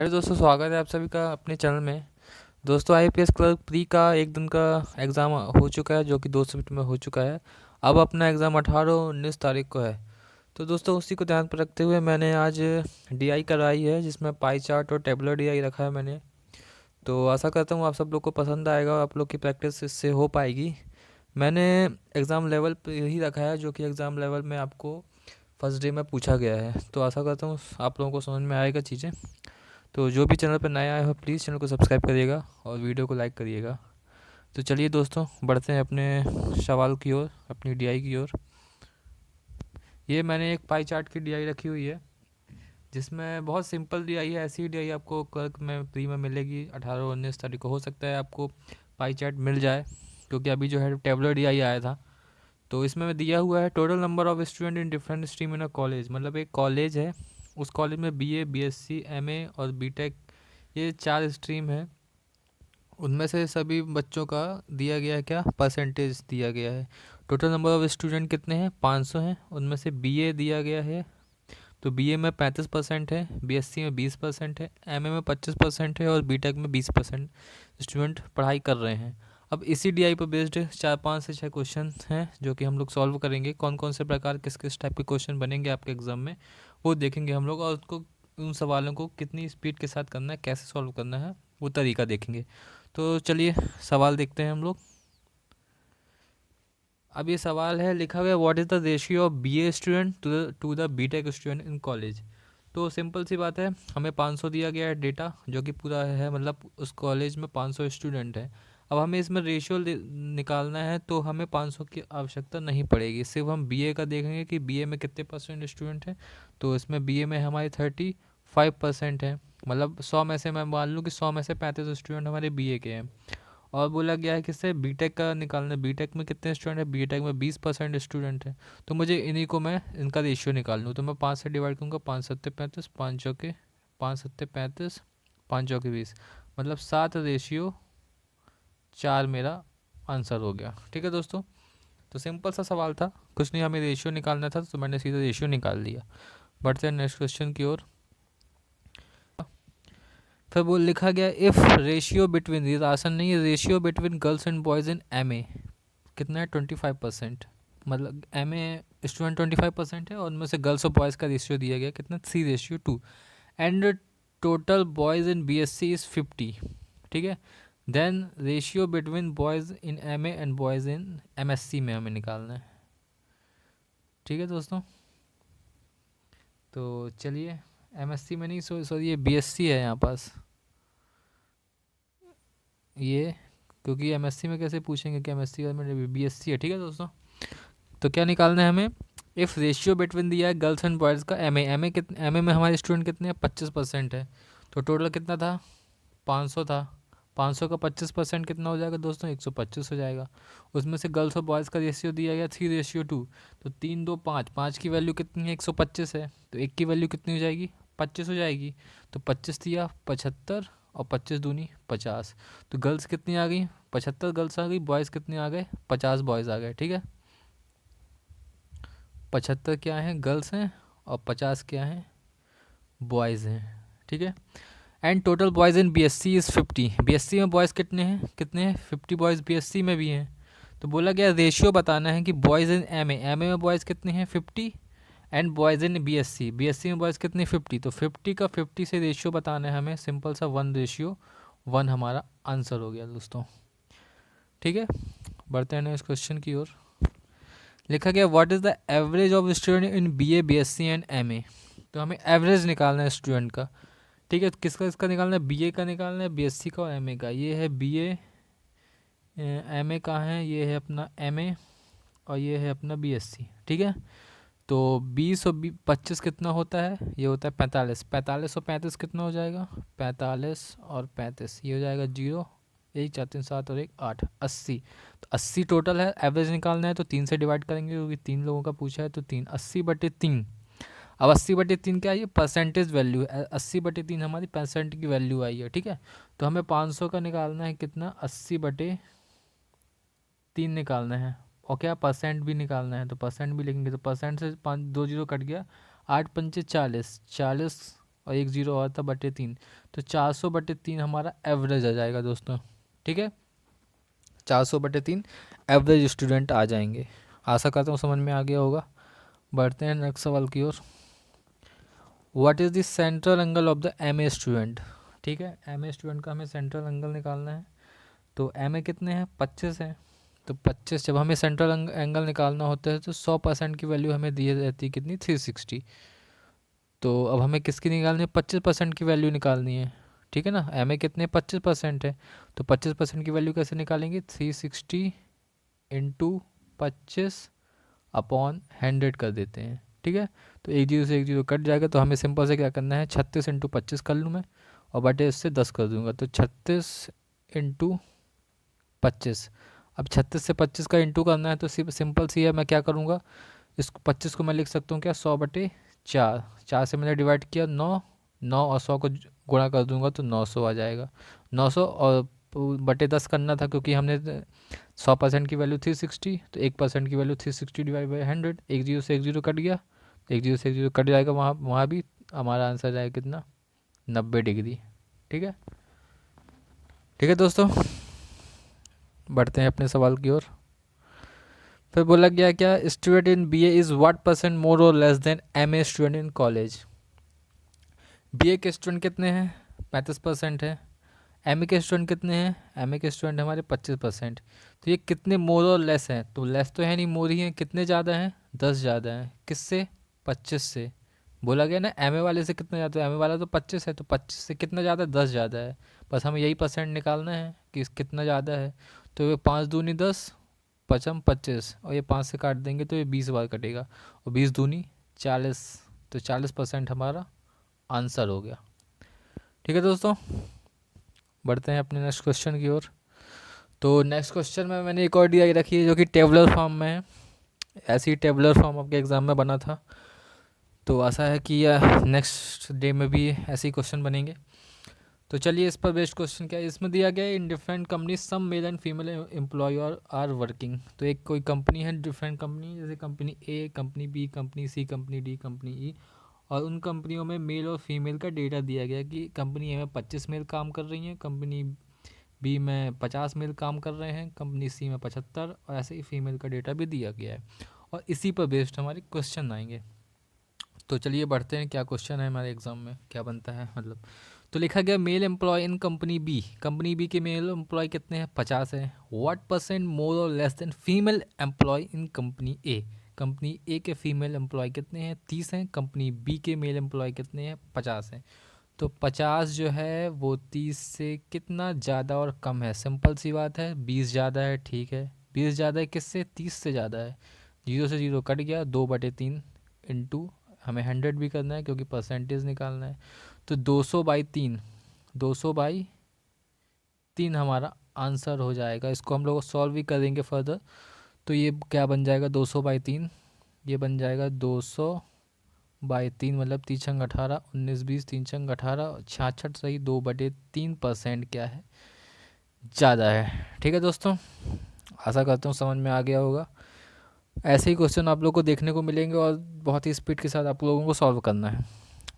अरे दोस्तों, स्वागत है आप सभी का अपने चैनल में। दोस्तों, आईपीएस क्लर्क प्री का एक दिन का एग्ज़ाम हो चुका है, जो कि 2 शिफ्ट में हो चुका है। अब अपना एग्ज़ाम 18-19 तारीख को है। तो दोस्तों, उसी को ध्यान पर रखते हुए मैंने आज डीआई करवाई है, जिसमें पाई चार्ट और टेबलर डीआई रखा है मैंने। तो आशा करता हूँ आप सब लोग को पसंद आएगा और आप लोग की प्रैक्टिस इससे हो पाएगी। मैंने एग्ज़ाम लेवल पे ही रखा है, जो कि एग्ज़ाम लेवल में आपको फर्स्ट डे में पूछा गया है। तो आशा करता हूँ आप लोगों को समझ में आएगा चीज़ें। तो जो भी चैनल पर नए आए हो, प्लीज़ चैनल को सब्सक्राइब करिएगा और वीडियो को लाइक करिएगा। तो चलिए दोस्तों, बढ़ते हैं अपने सवाल की ओर, अपनी डीआई की ओर। ये मैंने एक पाई चार्ट की डीआई रखी हुई है, जिसमें बहुत सिंपल डीआई है। ऐसी डीआई आपको क्लर्क में प्री में मिलेगी 18-19 तारीख को। हो सकता है आपको पाई चार्ट मिल जाए, क्योंकि अभी जो है टेबलर डीआई आया था। तो इसमें दिया हुआ है total number of student in different stream in a college. मतलब एक कॉलेज है, उस कॉलेज में बीए, बीएससी, एमए और बीटेक, ये 4 स्ट्रीम है। उनमें से सभी बच्चों का दिया गया है, क्या परसेंटेज दिया गया है। टोटल नंबर ऑफ स्टूडेंट कितने हैं, 500 हैं। उनमें से बीए दिया गया है, तो बीए में 35% है, बीएससी में 20% है, एमए में 25% है और बीटेक में 20% स्टूडेंट पढ़ाई कर रहे हैं। अब इसी डीआई पर बेस्ड 4-5 से 6 क्वेश्चन हैं, जो कि हम लोग सॉल्व करेंगे। कौन कौन से प्रकार, किस किस टाइप के क्वेश्चन बनेंगे आपके एग्जाम में, वो देखेंगे हम लोग। और उसको, उन सवालों को कितनी स्पीड के साथ करना है, कैसे सॉल्व करना है, वो तरीका देखेंगे। तो चलिए सवाल देखते हैं हम लोग। अब ये सवाल है, लिखा हुआ है what is the ratio of BA student to the BTech student in college. तो सिंपल सी बात है, हमें 500 दिया गया है डेटा, जो कि पूरा है, मतलब उस कॉलेज में 500 स्टूडेंट हैं। अब हमें इसमें रेशियो निकालना है, तो हमें 500 की आवश्यकता नहीं पड़ेगी। सिर्फ हम बीए का देखेंगे कि बीए में कितने परसेंट स्टूडेंट हैं। तो इसमें बीए में हमारे 35% है। मतलब 100 में से मैं मान लूँ कि 100 में से 35 स्टूडेंट हमारे बीए के हैं। और बोला गया है किससे, बीटेक का निकालना है। बीटेक में कितने स्टूडेंट हैं, बीटेक में 20% स्टूडेंट हैं। तो मुझे इन्हीं को मैं इनका रेशियो निकाल लूँ, तो मैं 5 से डिवाइड करूँगा। 5 सत्ते 35, 5 चौके 5 सत्ते 35, 5 चौके 20, मतलब 7/4 मेरा आंसर हो गया। ठीक है दोस्तों, तो सिंपल सा सवाल था, कुछ नहीं, हमें रेशियो निकालना था, तो मैंने सीधा रेशियो निकाल दिया। बढ़ते हैं नेक्स्ट क्वेश्चन की ओर। फिर वो लिखा गया, इफ़ रेशियो बिटवीन, ये आसान नहीं है, ratio between girls and boys in MA कितना है, 25%। मतलब एम ए स्टूडेंट 25% है, और उनमें से गर्ल्स और बॉयज़ का रेशियो दिया गया कितना, 3:2। And total boys in B S C is 50। ठीक है, then ratio between boys in M A and boys in M S C में हमें निकालना है। ठीक है दोस्तों, तो चलिए, एम एस सी में नहीं, सॉरी ये बी एस सी है यहाँ पास ये, क्योंकि एम एस सी में कैसे पूछेंगे कि एम एस सी में, बी एस सी है। ठीक है दोस्तों, तो क्या निकालना है हमें, इफ़ रेशियो बिटवीन दिया है गर्ल्स एंड बॉयज़ का, एम ए कितने, एम ए में हमारे स्टूडेंट कितने हैं, 25% है। तो टोटल कितना था, 500 था। 500 का 25% कितना हो जाएगा दोस्तों, 125 हो जाएगा। उसमें से गर्ल्स और बॉयज़ का रेशियो दिया गया 3:2, तो 3 2 5, 5 की वैल्यू कितनी है, 125 है। तो एक की वैल्यू कितनी हो जाएगी, 25 हो जाएगी। तो 25 दिया 75, और 25 दूनी 50। तो गर्ल्स कितनी आ गई, 75 गर्ल्स आ गई, बॉयज़ कितने आ गए, 50 बॉयज़ आ गए। ठीक है, 75 क्या हैं, गर्ल्स हैं, और 50 क्या हैं, बॉयज़ हैं। ठीक है, and total boys in B S C is 50। B S C में बॉयज़ कितने हैं, 50 बॉयज़ बी एस सी में भी हैं। तो बोला गया रेशियो बताना है कि बॉयज़ इन एम ए में बॉयज़ कितने हैं, 50, and boys in B S C में बॉयज़ कितने, 50। तो 50 का 50 से रेशियो बताना है हमें, सिंपल सा 1:1 हमारा आंसर हो गया दोस्तों। ठीक है, बढ़ते हैं नेक्स्ट क्वेश्चन की ओर। लिखा गया, what is the average of student in B A, B S C and M A. तो हमें एवरेज निकालना है स्टूडेंट का। ठीक है, किसका इसका निकालना है, बीए का निकालना है, बीएससी का और एमए का। ये है बीए, एमए कहाँ है, ये है अपना एमए, और ये है अपना बीएससी। ठीक है, तो 20 और 25 कितना होता है, ये होता है 45। 45 और 35 कितना हो जाएगा, 45 और 35, ये हो जाएगा 0, 1 4 3 7 और 1 8, 80। तो 80 टोटल है, एवरेज निकालना है तो 3 से डिवाइड करेंगे, क्योंकि 3 लोगों का पूछा है। तो 3, 80/3। अब 80/3 क्या है, ये परसेंटेज वैल्यू है। 80/3 हमारी परसेंट की वैल्यू आई है। ठीक है, तो हमें 500 का निकालना है कितना, 80/3 निकालना है, और क्या परसेंट भी निकालना है। तो परसेंट भी लिखेंगे, तो परसेंट से 5 2 0 कट गया, 8 पंचे 40, 40 और एक जीरो और था बटे 3, तो 400/3 हमारा एवरेज आ जाएगा दोस्तों। ठीक है, 400/3 एवरेज स्टूडेंट आ जाएंगे। आशा करता हूँ समझ में आ गया होगा। बढ़ते हैं नेक्स्ट सवाल की ओर। What is the central angle of the M A student. ठीक है, एम ए स्टूडेंट का हमें सेंट्रल एंगल निकालना है। तो एम ए कितने हैं, 25 है। तो 25 जब हमें सेंट्रल एंगल निकालना होता है तो 100% की वैल्यू हमें दी रहती है कितनी, 360। तो अब हमें किसकी निकालनी है, 25% की वैल्यू निकालनी है। ठीक है ना, एम ए कितने 25% है, तो 25% की वैल्यू कैसे निकालेंगे, 360 इंटू 25/100 कर देते हैं। ठीक है, तो एक जीरो से एक जीरो कट जाएगा, तो हमें सिंपल से क्या करना है, 36 इंटू 25 कर लूँ मैं, और बटे इससे 10 कर दूंगा, तो 36 इंटू 25। अब 36 से 25 का इंटू करना है तो सिंपल सी है, मैं क्या करूँगा, इसको 25 को मैं लिख सकता हूँ क्या, 100/4। 4 से मैंने डिवाइड किया 9, 9 और 100 को गुणा कर दूंगा तो 900 आ जाएगा। 900 और बटे 10 करना था, क्योंकि हमने 100% की वैल्यू 360, तो 1% की वैल्यू 360 डिवाइड बाई 100। एक जीरो से एक जीरो कट गया, एक जीरो से एक जीरो कट जाएगा, वहाँ वहाँ भी हमारा आंसर जाएगा कितना, 90 डिग्री। ठीक है, ठीक है दोस्तों, बढ़ते हैं अपने सवाल की ओर। फिर बोला गया क्या, student in B A is what % more और less than M A student in college. B A के स्टूडेंट कितने हैं, 35% है। एम ए के स्टूडेंट कितने हैं, एम ए के स्टूडेंट हमारे 25%। तो ये कितने मोर और लेस हैं, तो लेस तो है नहीं, मोर ही हैं। कितने ज़्यादा हैं, 10 ज़्यादा हैं। किससे, 25 से। बोला गया ना एम ए वाले से कितना ज़्यादा, एम ए वाला तो 25 है, तो 25 से कितना ज़्यादा, 10 ज़्यादा है। बस हमें यही % निकालना है कि कितना ज़्यादा है। तो ये 5 दूनी 10, 25, और ये 5 से काट देंगे तो ये 20 बार कटेगा, और 20 दूनी 40, तो 40% हमारा आंसर हो गया। ठीक है दोस्तों, बढ़ते हैं अपने नेक्स्ट क्वेश्चन की ओर। तो नेक्स्ट क्वेश्चन में मैंने एक और डी रखी है जो कि टेबलर फॉर्म में है। ऐसी टेबलर फॉर्म आपके एग्ज़ाम में बना था, तो आशा है कि नेक्स्ट डे में भी ऐसे ही क्वेश्चन बनेंगे। तो चलिए, इस पर बेस्ड क्वेश्चन क्या है, इसमें दिया गया है in different company some male and female employ are working. तो एक कोई कंपनी है, डिफरेंट कंपनी, जैसे company A, company B, company C, company D, company E, और उन कंपनियों में मेल और फीमेल का डेटा दिया गया कि कंपनी ए में 25 मेल काम कर रही हैं, कंपनी बी में 50 मेल काम कर रहे हैं, कंपनी सी में 75, और ऐसे ही फीमेल का डेटा भी दिया गया है, और इसी पर बेस्ड हमारे क्वेश्चन आएंगे। तो चलिए बढ़ते हैं, क्या क्वेश्चन है हमारे एग्जाम में, क्या बनता है मतलब। तो लिखा गया mail employee in company B के मेल एम्प्लॉय कितने हैं, 50 है। व्हाट % मोर और less then female employ in company A के फीमेल एम्प्लॉय कितने हैं, 30 हैं। कंपनी बी के मेल एम्प्लॉय कितने हैं, 50 हैं। तो 50 जो है वो 30 से कितना ज़्यादा और कम है, सिंपल सी बात है, 20 ज़्यादा है। ठीक है, 20 ज़्यादा है किससे, 30 से ज़्यादा है। जीरो से जीरो कट गया, 2/3 इंटू, हमें 100 भी करना है क्योंकि परसेंटेज निकालना है। तो 200/3, 200/3 हमारा आंसर हो जाएगा। इसको हम लोग सॉल्व भी करेंगे फर्दर। तो ये क्या बन जाएगा, 200/3, ये बन जाएगा 200/3, मतलब 3 छंग 18, 19 20, 3 छंग 18, 66 सही, 2/3% क्या है, ज़्यादा है। ठीक है दोस्तों, आशा करता हूँ समझ में आ गया होगा। ऐसे ही क्वेश्चन आप लोग को देखने को मिलेंगे और बहुत ही स्पीड के साथ आप लोगों को सॉल्व करना है।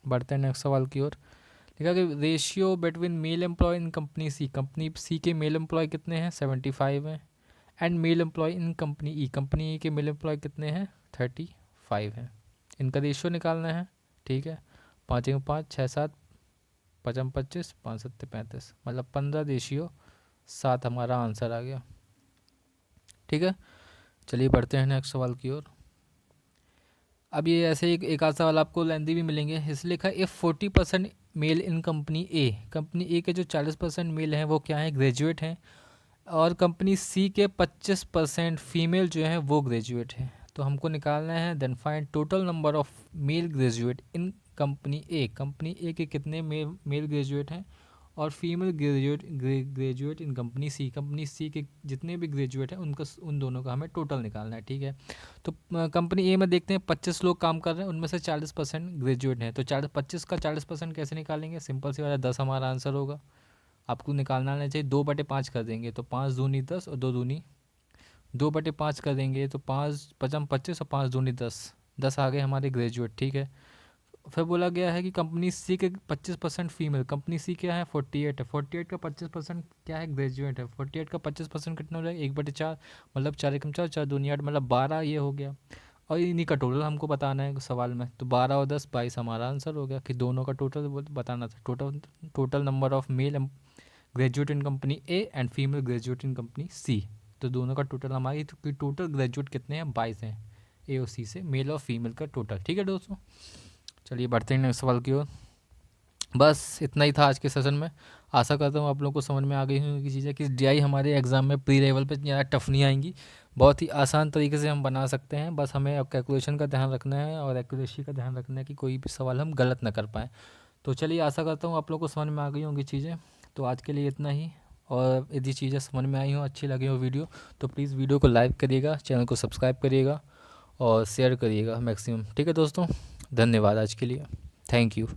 बढ़ते हैं नेक्स्ट सवाल की ओर। लिखा कि ratio between male employee in company C के मेल एम्प्लॉय कितने हैं, 75 हैं। And male employee in company E के मेल एम्प्लॉय कितने हैं, 35 हैं। इनका रेशियो निकालना है। ठीक है, 5 में 5, 6 7, 5 में 25, 5 7 35, मतलब 15:7 हमारा आंसर आ गया। ठीक है, चलिए बढ़ते हैं नेक्स्ट सवाल की ओर। अब ये ऐसे एक आध सवाल आपको लेंदी भी मिलेंगे, इसलिए लिखा है if 40% mail in company A के जो 40% मेल हैं वो क्या है, ग्रेजुएट हैं, और कंपनी सी के 25% फीमेल जो हैं वो ग्रेजुएट हैं। तो हमको निकालना है then find total number of male graduate in company A के कितने मेल ग्रेजुएट हैं, और female graduate in company C के जितने भी ग्रेजुएट हैं उनका, उन दोनों का हमें टोटल निकालना है। ठीक है, तो कंपनी ए में देखते हैं 25 लोग काम कर रहे हैं, उनमें से 40% ग्रेजुएट हैं। तो 25 का 40% कैसे निकालेंगे, सिंपल सी बात है, 10 हमारा आंसर होगा। आपको निकालना आना चाहिए, 2/5 कर देंगे तो 5 दूनी 10 और 2 दूनी 2/5 कर देंगे तो 5 5 25 और 5 दूनी 10, 10 आ गए हमारे ग्रेजुएट। ठीक है, फिर बोला गया है कि कंपनी सी के 25% फीमेल, कंपनी सी क्या है 48 है, 48 का 25% क्या है ग्रेजुएट है, 48 का 25% कितना हो जाएगा 1/4, मतलब 4 × 4 4 दूनी 8, मतलब 12 ये हो गया। और इन्हीं का टोटल हमको बताना है सवाल में, तो 12 और 10 22 हमारा आंसर हो गया कि दोनों का टोटल बताना था। Total number of male graduate in company A and female graduate in company C, तो दोनों का टोटल हमारी तो टोटल ग्रेजुएट कितने हैं 22 हैं ए और सी से, मेल और फीमेल का टोटल। ठीक है दोस्तों, चलिए बढ़ते हैं नेक्स्ट सवाल की ओर। बस इतना ही था आज के सेशन में। आशा करता हूँ आप लोगों को समझ में आ गई होंगी चीज़ें कि डीआई हमारे एग्ज़ाम में प्री लेवल पे ज़्यादा टफ नहीं आएंगी, बहुत ही आसान तरीके से हम बना सकते हैं। बस हमें अब कैलकुलेशन का ध्यान रखना है और एक्यूरेसी का ध्यान रखना है कि कोई भी सवाल हम गलत ना कर पाएँ। तो चलिए, आशा करता हूँ आप लोगों को समझ में आ गई होंगी चीज़ें। तो आज के लिए इतना ही, और यदि चीज़ें समझ में आई हो, अच्छी लगी हो वीडियो, तो प्लीज़ वीडियो को लाइक करिएगा, चैनल को सब्सक्राइब करिएगा और शेयर करिएगा मैक्सिमम। ठीक है दोस्तों, धन्यवाद आज के लिए, थैंक यू।